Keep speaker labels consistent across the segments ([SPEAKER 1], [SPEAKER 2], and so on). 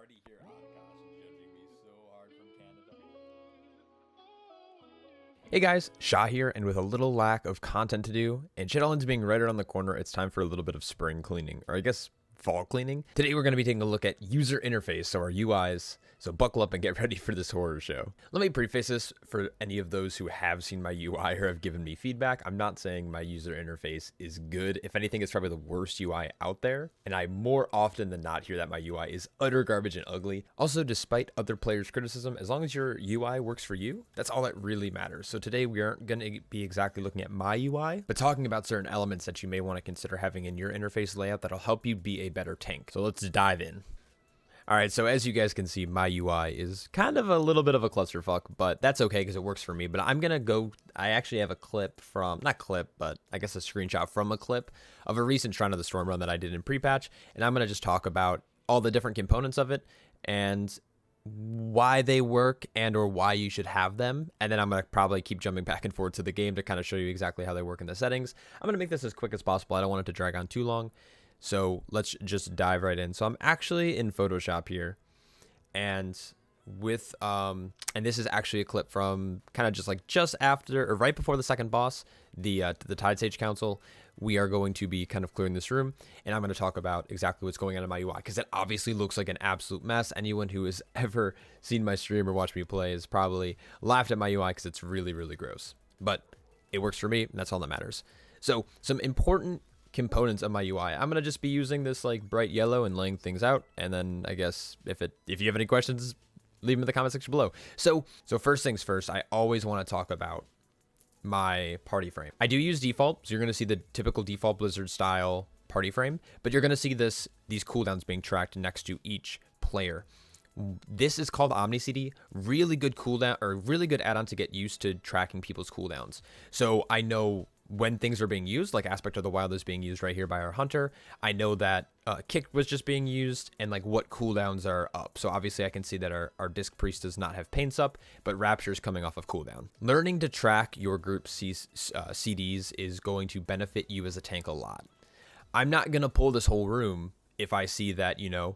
[SPEAKER 1] already here. Oh gosh, it's judging me so hard from Canada.
[SPEAKER 2] Hey guys, Shah here, and with a little lack of content to do, and Shadowlands being right around the corner, it's time for a little bit of spring cleaning, or I guess fall cleaning. Today we're going to be taking a look at user interface, so our UIs, so buckle up and get ready for this horror show. Let me preface this for any of those who have seen my UI or have given me feedback. I'm not saying my user interface is good. If anything, it's probably the worst UI out there, and I more often than not hear that my UI is utter garbage and ugly. Also, despite other players' criticism, as long as your UI works for you, that's all that really matters. So today we aren't going to be exactly looking at my UI, but talking about certain elements that you may want to consider having in your interface layout that'll help you be a better tank. So let's dive in. All right, so as you guys can see, my UI is kind of a little bit of a clusterfuck, but that's okay because it works for me. But I'm going to go, I actually have a clip from, not clip, but I guess a screenshot from a clip of a recent Shrine of the Storm run that I did in pre-patch. And I'm going to just talk about all the different components of it and why they work and or why you should have them. And then I'm going to probably keep jumping back and forth to the game to kind of show you exactly how they work in the settings. I'm going to make this as quick as possible. I don't want it to drag on too long. So let's just dive right in. So I'm actually in Photoshop here, and with and this is actually a clip from kind of just after or right before the second boss, the Tide Sage Council. We are going to be kind of clearing this room, and I'm going to talk about exactly what's going on in my UI because it obviously looks like an absolute mess. Anyone who has ever seen my stream or watched me play has probably laughed at my UI because it's really, really gross. But it works for me, and that's all that matters. So some important components of my UI. I'm gonna just be using this like bright yellow and laying things out, and then I guess if you have any questions, leave them in the comment section below. So first things first, I always want to talk about my party frame. I do use default, so you're gonna see the typical default Blizzard style party frame, but you're gonna see these cooldowns being tracked next to each player. This is called OmniCD. Really good cooldown, or really good add-on to get used to tracking people's cooldowns. So I know when things are being used, like Aspect of the Wild is being used right here by our hunter. I know that Kick was just being used, and like what cooldowns are up. So obviously I can see that our Disc Priest does not have Paints up, but Rapture is coming off of cooldown. Learning to track your group CDs is going to benefit you as a tank a lot. I'm not going to pull this whole room if I see that, you know,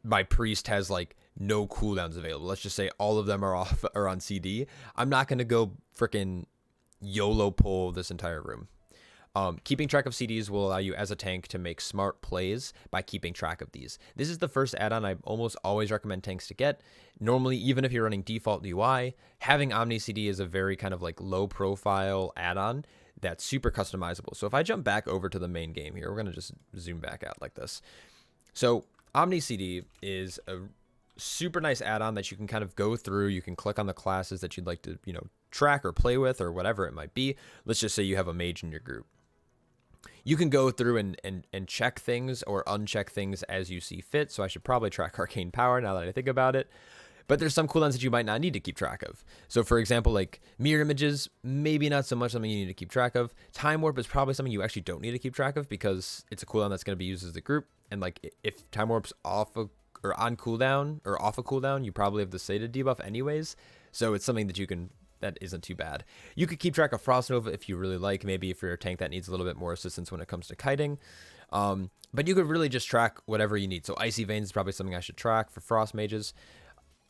[SPEAKER 2] my priest has like no cooldowns available. Let's just say all of them are on CD. I'm not going to go freaking YOLO pull this entire room. Keeping track of CDs will allow you as a tank to make smart plays by keeping track of these. This is the first add-on I almost always recommend tanks to get. Normally, even if you're running default UI, having OmniCD is a very kind of like low profile add-on that's super customizable. So if I jump back over to the main game here, we're going to just zoom back out like this. So OmniCD is a super nice add-on that you can kind of go through. You can click on the classes that you'd like to, you know, track or play with or whatever it might be. Let's just say you have a mage in your group. You can go through and check things or uncheck things as you see fit. So I should probably track Arcane Power now that I think about it. But there's some cooldowns that you might not need to keep track of. So for example, like mirror images, maybe not so much something you need to keep track of. Time warp is probably something you actually don't need to keep track of because it's a cooldown that's going to be used as the group. And like if time warp's off or on cooldown or off a cooldown, you probably have the Sated debuff anyways. So it's something that that isn't too bad. You could keep track of Frost Nova if you really like, maybe if you're a tank that needs a little bit more assistance when it comes to kiting. But you could really just track whatever you need. So Icy Veins is probably something I should track for Frost Mages.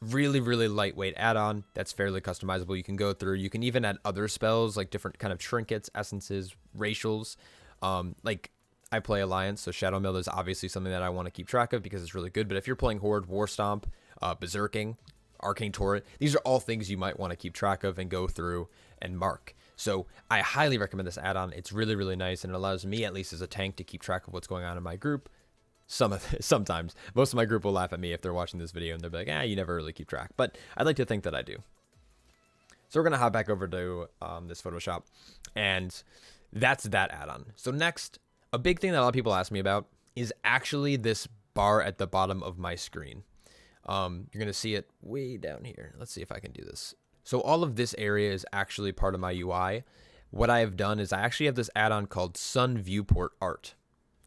[SPEAKER 2] Really, really lightweight add-on that's fairly customizable. You can go through, you can even add other spells like different kind of trinkets, essences, racials. Like I play Alliance, so Shadow Mill is obviously something that I want to keep track of because it's really good. But if you're playing Horde, War Stomp, Berserking, Arcane Turret, these are all things you might want to keep track of and go through and mark. So I highly recommend this add-on. It's really, really nice, and it allows me, at least as a tank, to keep track of what's going on in my group. Sometimes. Most of my group will laugh at me if they're watching this video, and they'll be like, you never really keep track. But I'd like to think that I do. So we're going to hop back over to this Photoshop, and that's that add-on. So next, a big thing that a lot of people ask me about is actually this bar at the bottom of my screen. You're going to see it way down here. Let's see if I can do this. So all of this area is actually part of my UI. What I have done is I actually have this add-on called Viewport Art.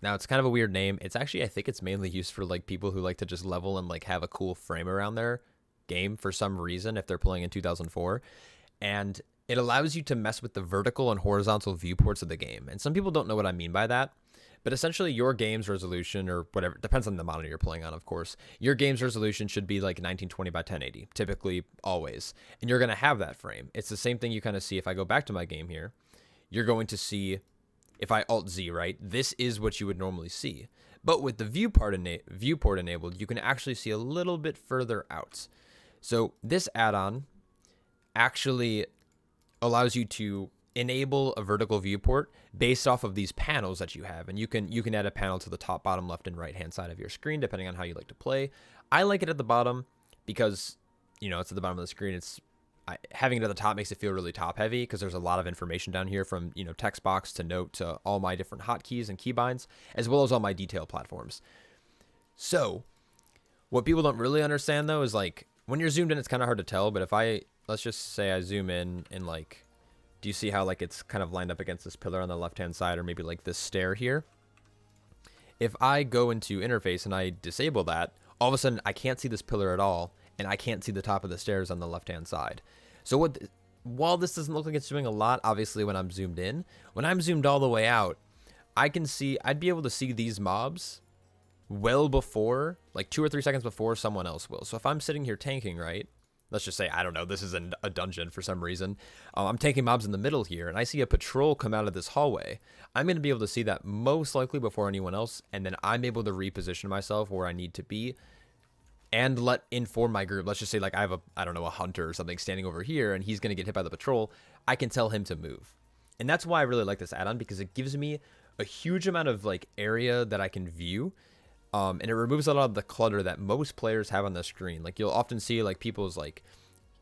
[SPEAKER 2] Now it's kind of a weird name. It's actually, I think it's mainly used for like people who like to just level and like have a cool frame around their game for some reason if they're playing in 2004. And it allows you to mess with the vertical and horizontal viewports of the game. And some people don't know what I mean by that. But essentially your game's resolution, or whatever, depends on the monitor you're playing on, of course. Your game's resolution should be like 1920 by 1080, typically, always. And you're going to have that frame. It's the same thing you kind of see if I go back to my game here. You're going to see, if I Alt-Z, right, this is what you would normally see. But with the viewport enabled, you can actually see a little bit further out. So this add-on actually allows you to enable a vertical viewport based off of these panels that you have, and you can add a panel to the top, bottom, left, and right hand side of your screen depending on how you like to play. I like it at the bottom because, you know, it's at the bottom of the screen. Having it at the top makes it feel really top heavy because there's a lot of information down here, from, you know, text box to note to all my different hotkeys and keybinds, as well as all my detail platforms. So what people don't really understand though is, like, when you're zoomed in, it's kind of hard to tell, but if let's just say I zoom in and, like, do you see how, like, it's kind of lined up against this pillar on the left-hand side, or maybe like this stair here? If I go into interface and I disable that, all of a sudden I can't see this pillar at all, and I can't see the top of the stairs on the left-hand side. So while this doesn't look like it's doing a lot, obviously, when I'm zoomed in, when I'm zoomed all the way out, I'd be able to see these mobs well before, like 2 or 3 seconds before someone else will. So if I'm sitting here tanking, right? Let's just say, I don't know, this is a dungeon for some reason. I'm taking mobs in the middle here, and I see a patrol come out of this hallway. I'm going to be able to see that most likely before anyone else, and then I'm able to reposition myself where I need to be and inform my group. Let's just say, like, I have a hunter or something standing over here, and he's going to get hit by the patrol. I can tell him to move. And that's why I really like this add-on, because it gives me a huge amount of, like, area that I can view. And it removes a lot of the clutter that most players have on the screen. Like, you'll often see, like, people's, like,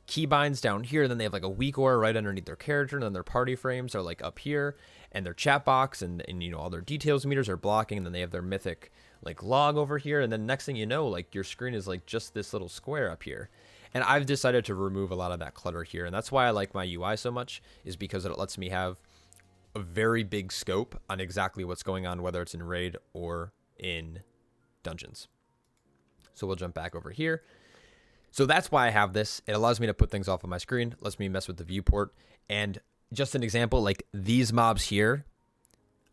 [SPEAKER 2] keybinds down here, and then they have, like, a WeakAuras right underneath their character, and then their party frames are, like, up here, and their chat box and you know, all their details meters are blocking, and then they have their mythic, like, log over here, and then next thing you know, like, your screen is, like, just this little square up here. And I've decided to remove a lot of that clutter here, and that's why I like my UI so much, is because it lets me have a very big scope on exactly what's going on, whether it's in raid or in dungeons. So we'll jump back over here. So that's why I have this. It allows me to put things off of my screen, lets me mess with the viewport. And just an example, like these mobs here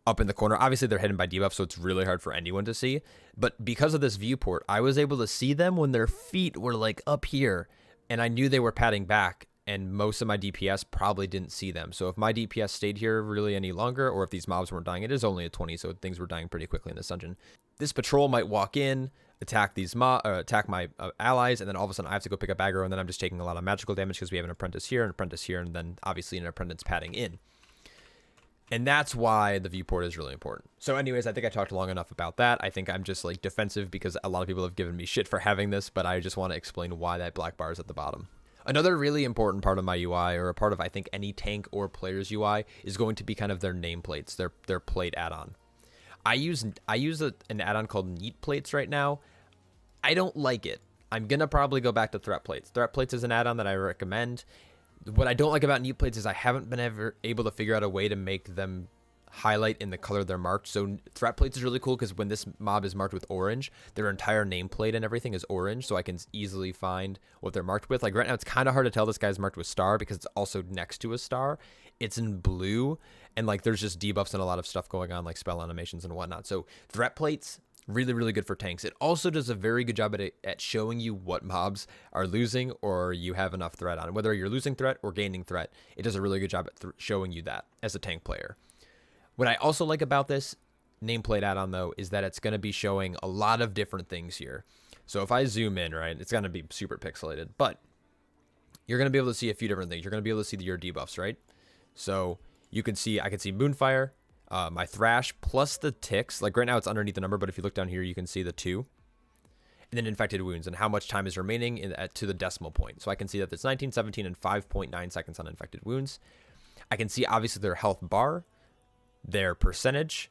[SPEAKER 2] up in the corner, obviously they're hidden by debuff, so it's really hard for anyone to see. But because of this viewport, I was able to see them when their feet were, like, up here, and I knew they were padding back, and most of my DPS probably didn't see them. So if my DPS stayed here really any longer, or if these mobs weren't dying, it is only a 20, so things were dying pretty quickly in this dungeon. This patrol might walk in, attack my allies, and then all of a sudden I have to go pick up aggro, and then I'm just taking a lot of magical damage because we have an apprentice here, and then obviously an apprentice padding in. And that's why the viewport is really important. So anyways, I think I talked long enough about that. I think I'm just, like, defensive because a lot of people have given me shit for having this, but I just want to explain why that black bar is at the bottom. Another really important part of my UI, or a part of, I think, any tank or player's UI, is going to be kind of their nameplates, their plate add-on. I use an add-on called NeatPlates right now. I don't like it. I'm going to probably go back to ThreatPlates. ThreatPlates is an add-on that I recommend. What I don't like about NeatPlates is I haven't been ever able to figure out a way to make them highlight in the color they're marked. So ThreatPlates is really cool because when this mob is marked with orange, their entire nameplate and everything is orange, so I can easily find what they're marked with. Like right now, it's kind of hard to tell this guy's marked with star because it's also next to a star. It's in blue, and, like, there's just debuffs and a lot of stuff going on, like spell animations and whatnot. So ThreatPlates, really, really good for tanks. It also does a very good job at showing you what mobs are losing or you have enough threat on. Whether you're losing threat or gaining threat, it does a really good job at showing you that as a tank player. What I also like about this nameplate add-on, though, is that it's going to be showing a lot of different things here. So if I zoom in, right, it's going to be super pixelated, but you're going to be able to see a few different things. You're going to be able to see your debuffs, right? So you can see, I can see Moonfire, my Thrash, plus the ticks. Like right now it's underneath the number, but if you look down here, you can see the 2. And then infected wounds and how much time is remaining to the decimal point. So I can see that it's 19, 17, and 5.9 seconds on infected wounds. I can see obviously their health bar, their percentage,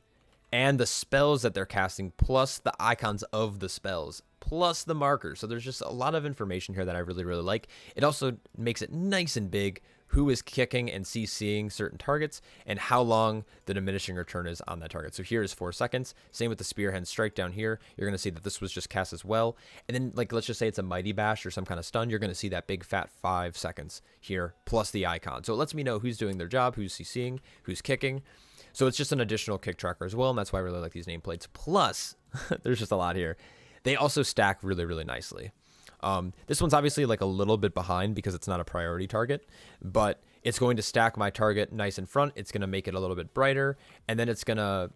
[SPEAKER 2] and the spells that they're casting, plus the icons of the spells, plus the markers. So there's just a lot of information here that I really, really like. It also makes it nice and big, who is kicking and CCing certain targets, and how long the diminishing return is on that target. So here is 4 seconds. Same with the Spearhead Strike down here. You're going to see that this was just cast as well. And then, like, let's just say it's a Mighty Bash or some kind of stun. You're going to see that big fat 5 seconds here, plus the icon. So it lets me know who's doing their job, who's CCing, who's kicking. So it's just an additional kick tracker as well, and that's why I really like these nameplates. Plus, there's just a lot here. They also stack really, really nicely. This one's obviously like a little bit behind because it's not a priority target, but it's going to stack my target nice in front. It's going to make it a little bit brighter, and then it's going to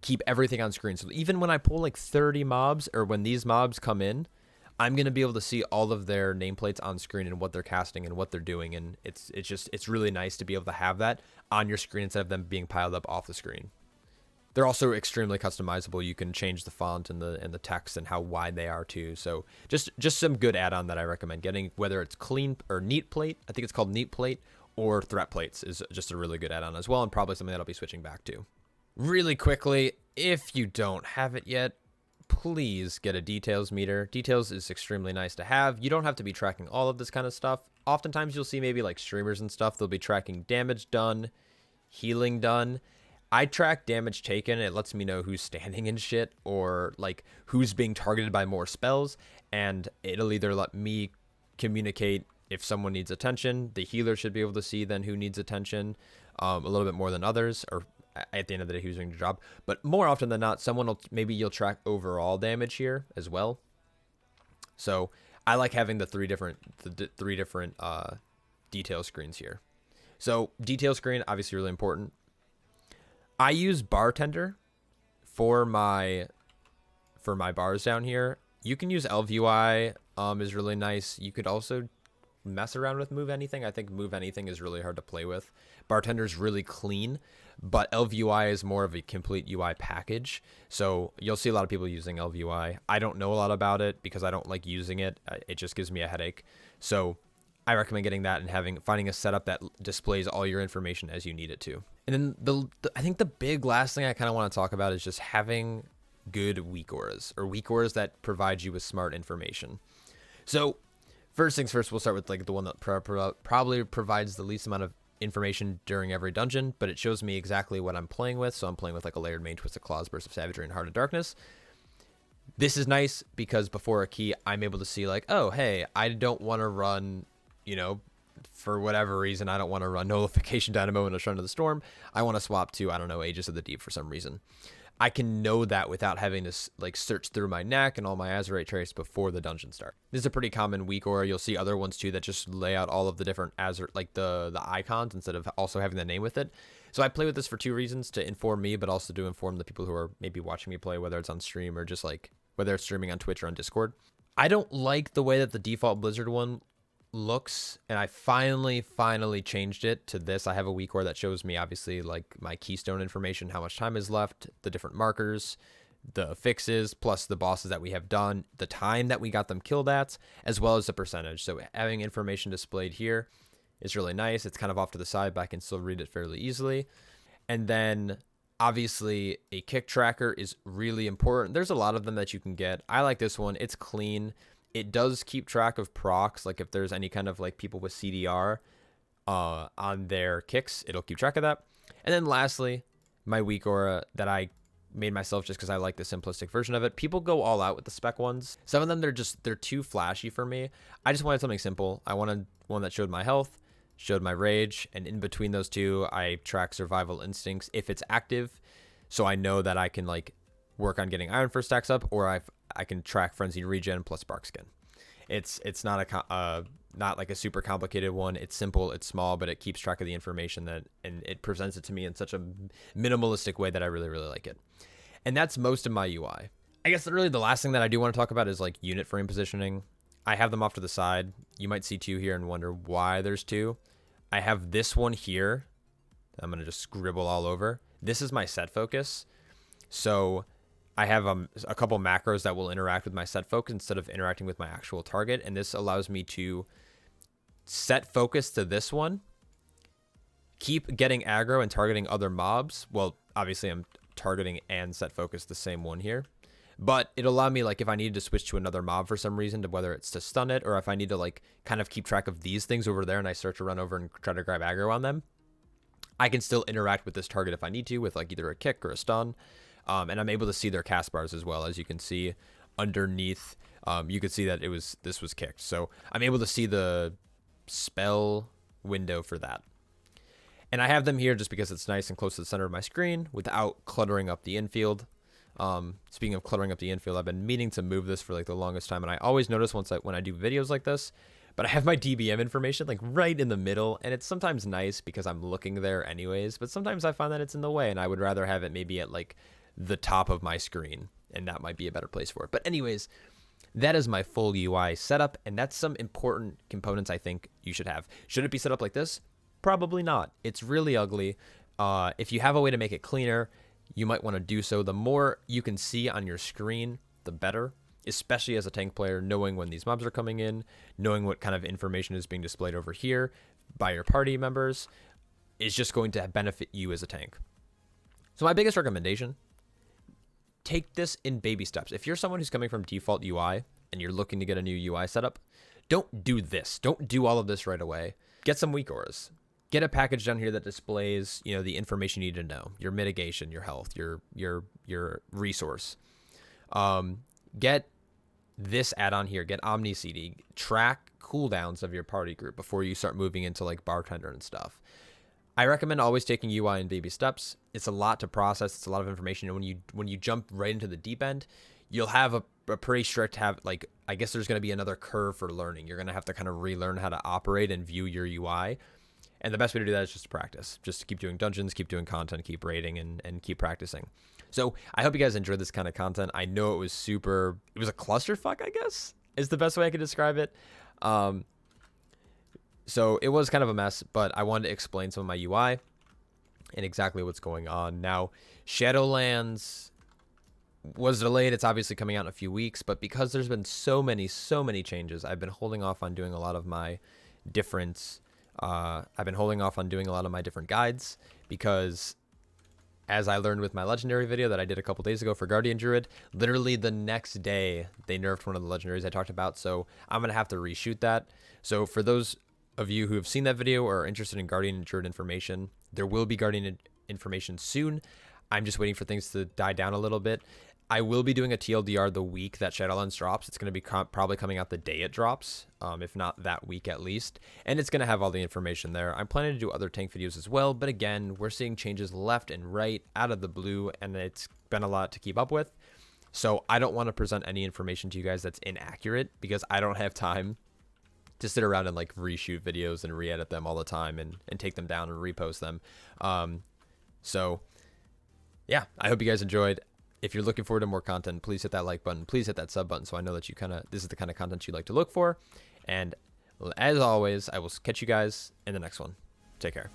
[SPEAKER 2] keep everything on screen. So even when I pull like 30 mobs, or when these mobs come in, I'm going to be able to see all of their nameplates on screen and what they're casting and what they're doing. And it's really nice to be able to have that on your screen instead of them being piled up off the screen. They're also extremely customizable. You can change the font and the text and how wide they are too. So just some good add-on that I recommend getting, whether it's clean or NeatPlate. I think it's called NeatPlate, or ThreatPlates is just a really good add-on as well, and probably something that I'll be switching back to. Really quickly, if you don't have it yet, please get a details meter. Details is extremely nice to have. You don't have to be tracking all of this kind of stuff. Oftentimes you'll see maybe like streamers and stuff, they'll be tracking damage done, healing done. I track damage taken. It lets me know who's standing in shit, or like who's being targeted by more spells, and it'll either let me communicate if someone needs attention. The healer should be able to see then who needs attention a little bit more than others, or at the end of the day who's doing the job. But more often than not, maybe you'll track overall damage here as well. So I like having the three different detail screens here. So detail screen, obviously really important. I use Bartender for my bars down here. You can use LVUI, is really nice. You could also mess around with Move Anything. I think Move Anything is really hard to play with. Bartender is really clean, but LVUI is more of a complete UI package. So you'll see a lot of people using LVUI. I don't know a lot about it because I don't like using it. It just gives me a headache. So I recommend getting that and finding a setup that displays all your information as you need it to. And then I think the big last thing I kind of want to talk about is just having good WeakAuras, or WeakAuras that provide you with smart information. So first things first, we'll start with like the one that probably provides the least amount of information during every dungeon, but it shows me exactly what I'm playing with. So I'm playing with like a Layered Mane, Twisted Claws, Burst of Savagery, and Heart of Darkness. This is nice because before a key, I'm able to see like, oh, hey, I don't want to run, for whatever reason, I don't want to run Nullification Dynamo in a Shrine of the Storm. I want to swap to, I don't know, Aegis of the Deep for some reason. I can know that without having to like search through my neck and all my Azerite traits before the dungeon start. This is a pretty common WeakAura. You'll see other ones too that just lay out all of the different like the icons instead of also having the name with it. So I play with this for two reasons: to inform me, but also to inform the people who are maybe watching me play, whether it's on stream or just like whether it's streaming on Twitch or on Discord. I don't like the way that the default Blizzard one looks, and I finally changed it to this. I have a WeakAura that shows me obviously like my keystone information, how much time is left, the different markers, the fixes, plus the bosses that we have done, the time that we got them killed at, as well as the percentage. So having information displayed here is really nice. It's kind of off to the side, but I can still read it fairly easily. And then obviously a kick tracker is really important. There's a lot of them that you can get. I like this one. It's clean. It does keep track of procs, like if there's any kind of like people with CDR on their kicks, it'll keep track of that. And then lastly, my WeakAura that I made myself just because I like the simplistic version of it. People go all out with the spec ones. Some of them, they're too flashy for me. I just wanted something simple. I wanted one that showed my health, showed my rage, and in between those two, I track survival instincts if it's active, so I know that I can like work on getting Iron Fist stacks up, or I can track Frenzied Regen plus Spark Skin. It's not not like a super complicated one. It's simple, it's small, but it keeps track of the information and it presents it to me in such a minimalistic way that I really, really like it. And that's most of my UI. I guess really the last thing that I do want to talk about is like unit frame positioning. I have them off to the side. You might see two here and wonder why there's two. I have this one here. I'm going to just scribble all over. This is my set focus. So I have a couple macros that will interact with my set focus instead of interacting with my actual target. And this allows me to set focus to this one, keep getting aggro and targeting other mobs. Well, obviously I'm targeting and set focus the same one here, but it'll allow me, like if I needed to switch to another mob for some reason, to whether it's to stun it or if I need to like kind of keep track of these things over there and I start to run over and try to grab aggro on them, I can still interact with this target if I need to with like either a kick or a stun. And I'm able to see their cast bars as well. As you can see underneath, you can see that this was kicked. So I'm able to see the spell window for that. And I have them here just because it's nice and close to the center of my screen without cluttering up the infield. Speaking of cluttering up the infield, I've been meaning to move this for like the longest time, and I always notice when I do videos like this, but I have my DBM information like right in the middle, and it's sometimes nice because I'm looking there anyways, but sometimes I find that it's in the way, and I would rather have it maybe at like the top of my screen, and that might be a better place for it. But anyways, that is my full UI setup, and that's some important components I think you should have. Should it be set up like this? Probably not. It's really ugly. If you have a way to make it cleaner, you might want to do so. The more you can see on your screen, the better, especially as a tank player, knowing when these mobs are coming in, knowing what kind of information is being displayed over here by your party members is just going to benefit you as a tank. So my biggest recommendation, take this in baby steps. If you're someone who's coming from default UI and you're looking to get a new UI setup, don't do this. Don't do all of this right away. Get some WeakAuras. Get a package down here that displays, you know, the information you need to know, your mitigation, your health, your resource. Get this add-on here. Get OmniCD. Track cooldowns of your party group before you start moving into like Bartender and stuff. I recommend always taking UI in baby steps. It's a lot to process. It's a lot of information. And when you jump right into the deep end, you'll have a pretty strict I guess there's going to be another curve for learning. You're going to have to kind of relearn how to operate and view your UI. And the best way to do that is just to practice. Just keep doing dungeons, keep doing content, keep raiding, and keep practicing. So I hope you guys enjoyed this kind of content. I know it was a clusterfuck, I guess, is the best way I could describe it. So it was kind of a mess, but I wanted to explain some of my UI and exactly what's going on. Now, Shadowlands was delayed. It's obviously coming out in a few weeks, but because there's been so many changes, I've been holding off on doing a lot of my different guides because, as I learned with my legendary video that I did a couple days ago for Guardian Druid, literally the next day they nerfed one of the legendaries I talked about, so I'm going to have to reshoot that. So for those of you who have seen that video or are interested in Guardian Druid information, there will be Guardian information soon. I'm just waiting for things to die down a little bit. I will be doing a TLDR the week that Shadowlands drops. It's going to be probably coming out the day it drops, if not that week at least. And it's going to have all the information there. I'm planning to do other tank videos as well. But again, we're seeing changes left and right out of the blue, and it's been a lot to keep up with. So I don't want to present any information to you guys that's inaccurate because I don't have time to sit around and like reshoot videos and re-edit them all the time and take them down and repost them. So yeah, I hope you guys enjoyed. If you're looking forward to more content, please hit that like button. Please hit that sub button so I know that this is the kind of content you like to look for. And as always, I will catch you guys in the next one. Take care.